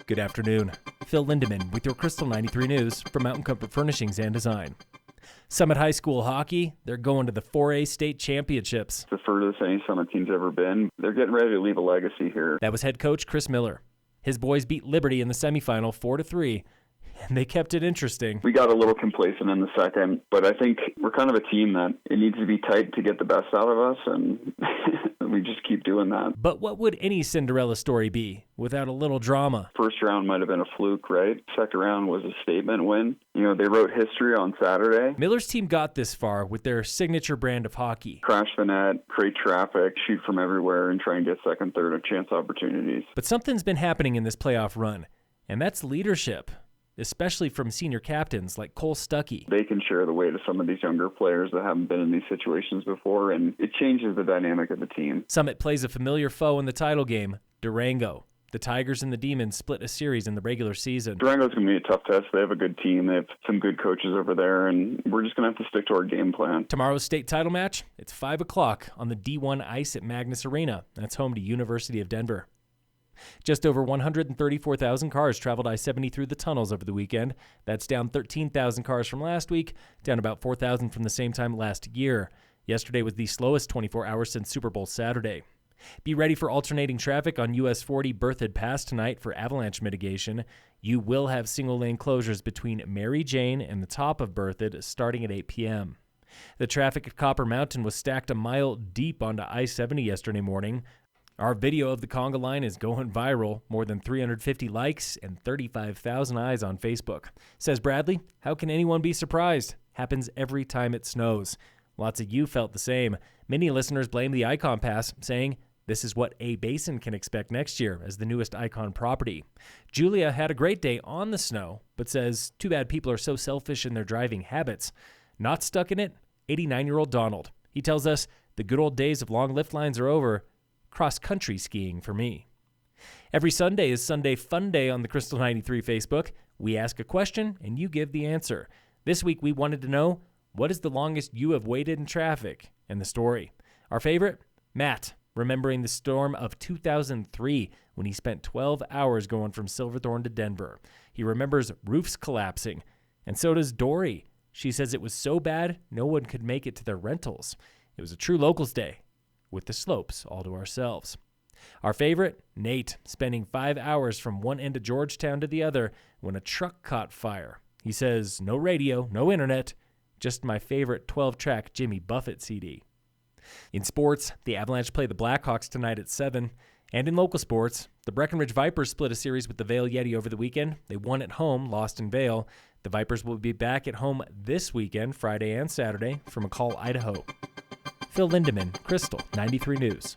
Good afternoon. Phil Lindeman with your Krystal 93 News from Mountain Comfort Furnishings and Design. Summit High School hockey, they're going to the 4A state championships. It's the furthest any Summit team's ever been. They're getting ready to leave a legacy here. That was head coach Chris Miller. His boys beat Liberty in the semifinal 4-3, and they kept it interesting. We got a little complacent in the second, but I think we're kind of a team that it needs to be tight to get the best out of us, and we just keep doing that. But what would any Cinderella story be without a little drama? First round might have been a fluke, right? Second round was a statement win. You know, they wrote history on Saturday. Miller's team got this far with their signature brand of hockey. Crash the net, create traffic, shoot from everywhere, and try and get second, third, and chance opportunities. But something's been happening in this playoff run, and that's leadership, especially from senior captains like Cole Stuckey. They can share the weight of some of these younger players that haven't been in these situations before, and it changes the dynamic of the team. Summit plays a familiar foe in the title game, Durango. The Tigers and the Demons split a series in the regular season. Durango's going to be a tough test. They have a good team. They have some good coaches over there, and we're just going to have to stick to our game plan. Tomorrow's state title match, it's 5 o'clock on the D1 ice at Magnus Arena. That's home to University of Denver. Just over 134,000 cars traveled I-70 through the tunnels over the weekend. That's down 13,000 cars from last week, down about 4,000 from the same time last year. Yesterday was the slowest 24 hours since Super Bowl Saturday. Be ready for alternating traffic on US40 Berthoud Pass tonight for avalanche mitigation. You will have single-lane closures between Mary Jane and the top of Berthoud starting at 8 p.m. The traffic at Copper Mountain was stacked a mile deep onto I-70 yesterday morning. Our video of the conga line is going viral, more than 350 likes and 35,000 eyes on Facebook. Says Bradley, how can anyone be surprised? Happens every time it snows. Lots of you felt the same. Many listeners blame the Icon Pass, saying this is what A Basin can expect next year as the newest Icon property. Julia had a great day on the snow, but says too bad people are so selfish in their driving habits. Not stuck in it, 89-year-old Donald. He tells us the good old days of long lift lines are over. Cross-country skiing for me. Every Sunday is Sunday Fun Day on the Krystal 93 Facebook. We ask a question and you give the answer. This week we wanted to know, what is the longest you have waited in traffic? And the story. Our favorite? Matt, remembering the storm of 2003 when he spent 12 hours going from Silverthorne to Denver. He remembers roofs collapsing. And so does Dory. She says it was so bad no one could make it to their rentals. It was a true locals day, with the slopes all to ourselves. Our favorite, Nate, spending 5 hours from one end of Georgetown to the other when a truck caught fire. He says, no radio, no internet, just my favorite 12-track Jimmy Buffett CD. In sports, the Avalanche play the Blackhawks tonight at 7. And in local sports, the Breckenridge Vipers split a series with the Vail Yeti over the weekend. They won at home, lost in Vail. The Vipers will be back at home this weekend, Friday and Saturday, from McCall, Idaho. Phil Lindeman, Krystal 93 News.